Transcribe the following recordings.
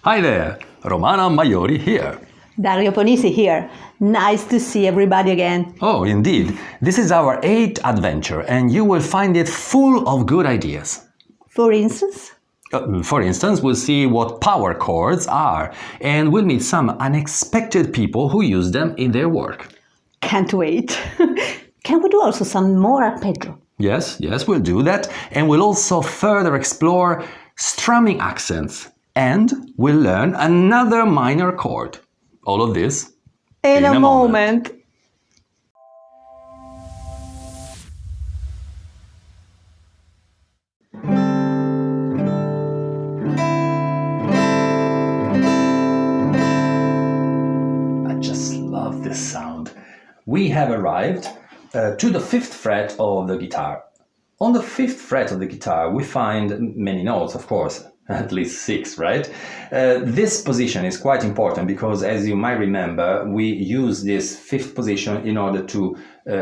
Hi there, Romana Maiori here. Dario Ponisi here. Nice to see everybody again. Oh, indeed. This is our 8th adventure and you will find it full of good ideas. For instance? For instance, we'll see what power chords are and we'll meet some unexpected people who use them in their work. Can't wait. Can we do also some more arpeggio? Yes, we'll do that. And we'll also further explore strumming accents. And we'll learn another minor chord. All of this in a moment. I just love this sound. We have arrived to the 5th fret of the guitar. On the 5th fret of the guitar, we find many notes, of course. At least 6, right? This position is quite important because, as you might remember, we use this 5th position in order to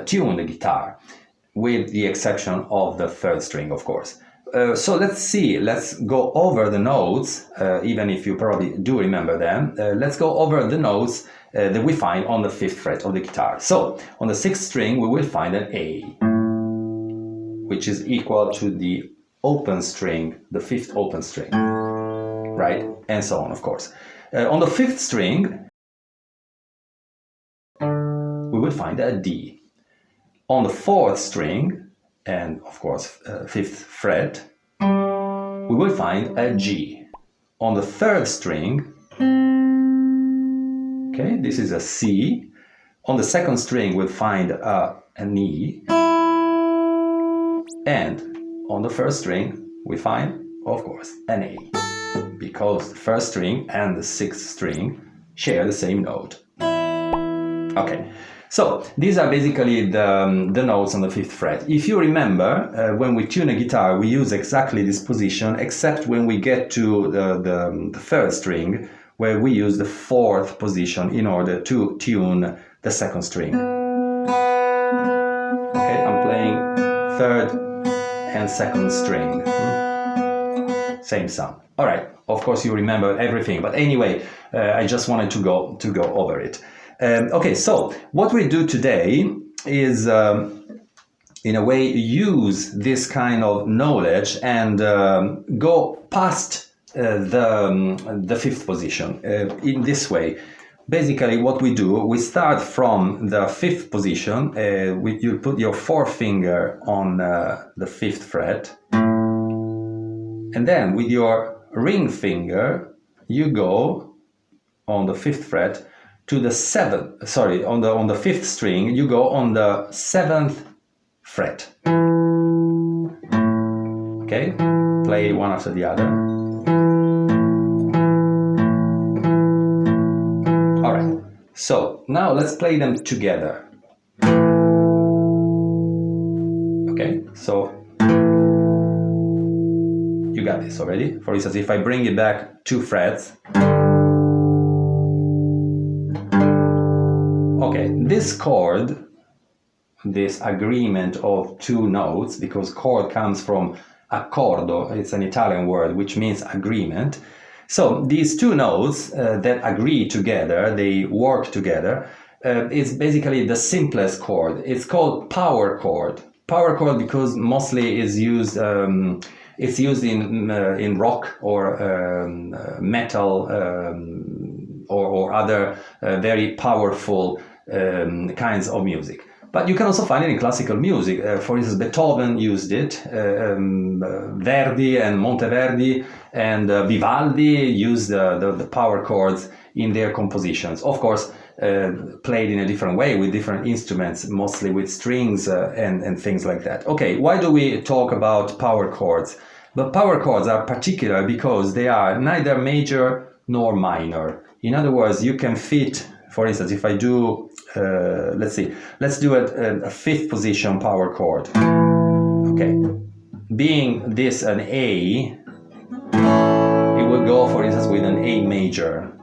tune the guitar, with the exception of the 3rd string, of course. So let's go over the notes, even if you probably do remember them. Let's go over the notes that we find on the 5th fret of the guitar. So, on the 6th string, we will find an A, which is equal to the open string, the 5th open string, right? And so on, of course. On the 5th string, we will find a D. On the 4th string, and of course 5th fret, we will find a G. On the 3rd string, okay, this is a C. On the 2nd string, we'll find an E. And on the 1st string, we find, of course, an A, because the 1st string and the 6th string share the same note. Okay, so these are basically the notes on the 5th fret. If you remember, when we tune a guitar, we use exactly this position, except when we get to the 3rd string, where we use the 4th position in order to tune the 2nd string. Okay, I'm playing 3rd and 2nd string. Same sound. All right. Of course, you remember everything, but anyway, I just wanted to go over it. Okay. So what we do today is, in a way, use this kind of knowledge and go past the 5th position in this way. Basically, what we do, we start from the 5th position. You put your forefinger on the 5th fret, and then with your ring finger, you go on the 5th fret to the 7th. Sorry, on the 5th string, you go on the 7th fret. Okay, play one after the other. So, now let's play them together. Okay, so you got this already. For instance, if I bring it back 2 frets. Okay, this chord, this agreement of 2 notes, because chord comes from accordo, it's an Italian word which means agreement. So these 2 notes that agree together, they work together, it's basically the simplest chord. It's called power chord. Power chord because mostly is used, it's used in rock or metal or other very powerful kinds of music. But you can also find it in classical music. For instance, Beethoven used it, Verdi and Monteverdi and Vivaldi used the power chords in their compositions. Of course, played in a different way with different instruments, mostly with strings and things like that. Okay, why do we talk about power chords? But power chords are particular because they are neither major nor minor. In other words, you can fit, for instance, if I do let's do a 5th position power chord. Okay, being this an A, it will go, for instance, with an A major.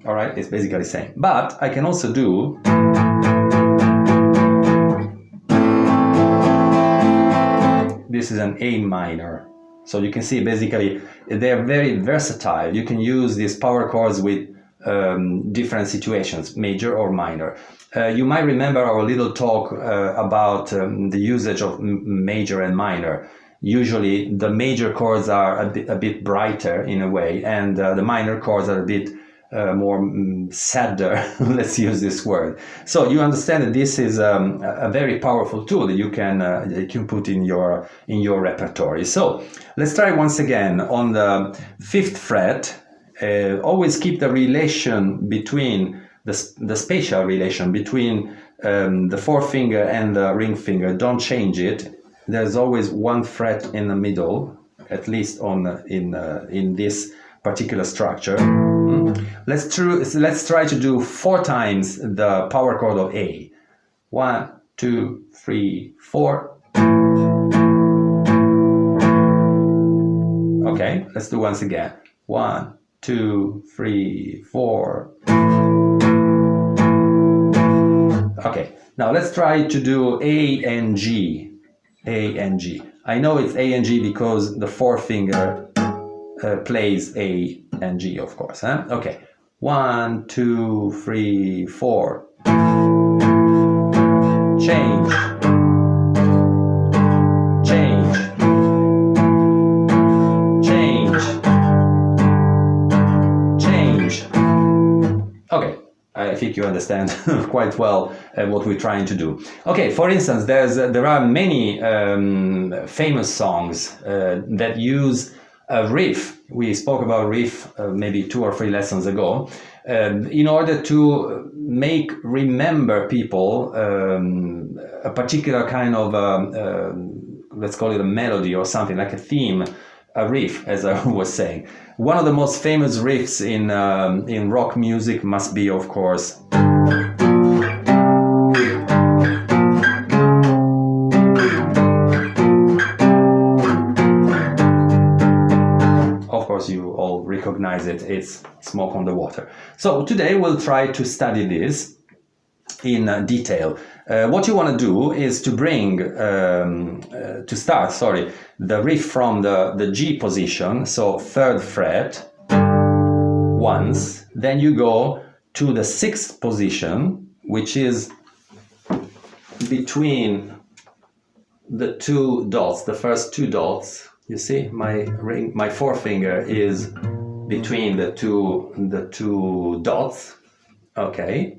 All right, it's basically the same. But I can also do this is an A minor. So you can see basically they're very versatile. You can use these power chords with different situations, major or minor. You might remember our little talk about the usage of major and minor. Usually the major chords are a bit brighter in a way, and the minor chords are a bit more sadder, let's use this word. So you understand that this is a very powerful tool that you can put in your repertoire. So let's try once again on the 5th fret. Always keep the relation between the spatial relation between the forefinger and the ring finger. Don't change it. There's always one fret in the middle, at least in this particular structure. Let's try to do 4 times the power chord of A. 1, 2, 3, 4. Okay, let's do once again. 1, 2, 3, 4. Okay, now let's try to do A and G. A and G. I know it's A and G because the forefinger plays A and G, of course. Huh? Okay, 1, 2, 3, 4. Change. Change. Change. Change. Okay. I think you understand quite well what we're trying to do. Okay, for instance, there are many famous songs that use a riff. We spoke about riff maybe 2 or 3 lessons ago, in order to make remember people a particular kind of, let's call it a melody or something, like a theme, a riff, as I was saying. One of the most famous riffs in rock music must be, of course, you all recognize it. It's Smoke on the Water. So today we'll try to study this in detail. What you want to do is to bring, the riff from the G position, so 3rd fret, once, then you go to the 6th position, which is between the 2 dots, the first 2 dots. You see, my forefinger is between the two dots. Okay.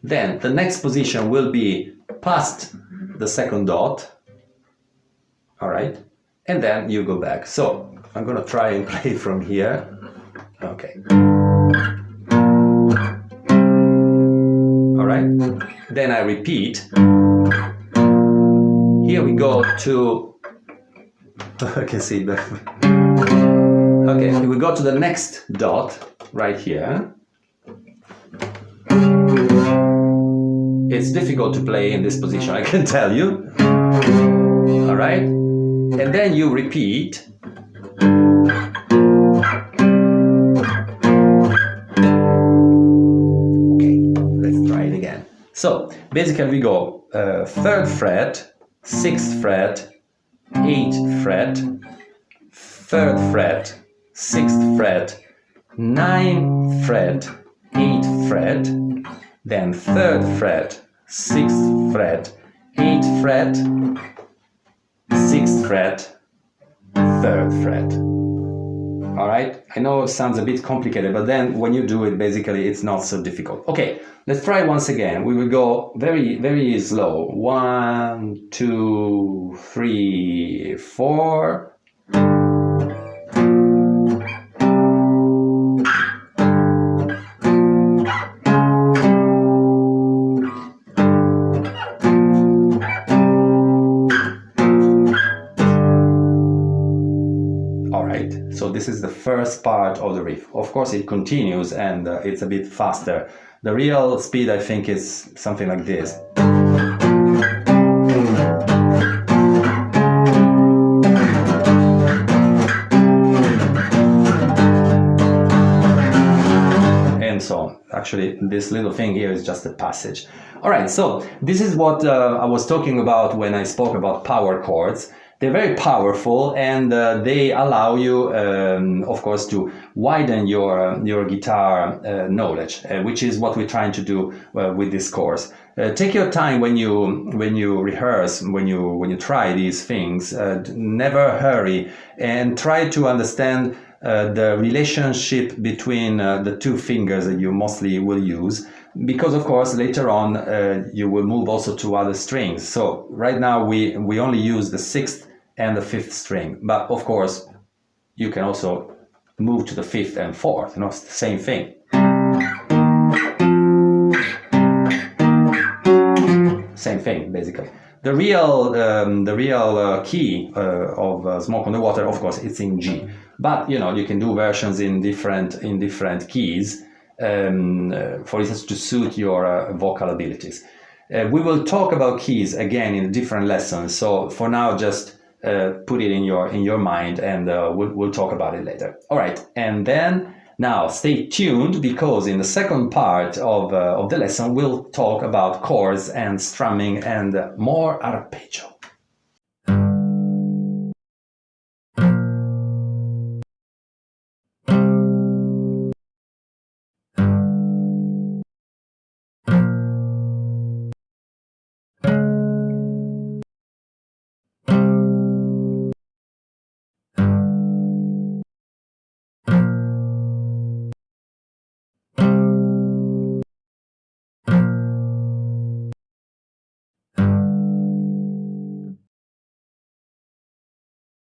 Then the next position will be past the 2nd dot. All right. And then you go back. So I'm gonna try and play from here. Okay. All right. Then I repeat. Here we go to. I can see the. Okay, we go to the next dot right here. It's difficult to play in this position, I can tell you. All right, and then you repeat. Okay, let's try it again. So basically, we go 3rd fret, 6th fret. 8th fret, 3rd fret, 6th fret, 9th fret, 8th fret, then 3rd fret, 6th fret, 8th fret, 6th fret, 3rd fret. All right, I know it sounds a bit complicated, but then when you do it, basically it's not so difficult. Okay, let's try once again. We will go very, very slow. 1, 2, 3, 4. So this is the first part of the riff. Of course, it continues and it's a bit faster. The real speed, I think, is something like this. And so on. Actually, this little thing here is just a passage. All right, so this is what I was talking about when I spoke about power chords. They're very powerful, and they allow you, of course, to widen your guitar knowledge, which is what we're trying to do with this course. Take your time when you rehearse, when you try these things. Never hurry, and try to understand the relationship between the two fingers that you mostly will use, because of course later on you will move also to other strings. So right now we only use the 6th and the 5th string, but of course you can also move to the 5th and 4th, it's the same thing. Same thing, basically. The real key of Smoke on the Water, of course, it's in G. But you can do versions in different keys, for instance, to suit your vocal abilities. We will talk about keys again in different lessons. So for now, just put it in your mind, and we'll talk about it later. All right, and then. Now, stay tuned, because in the second part of the lesson, we'll talk about chords and strumming and more arpeggio.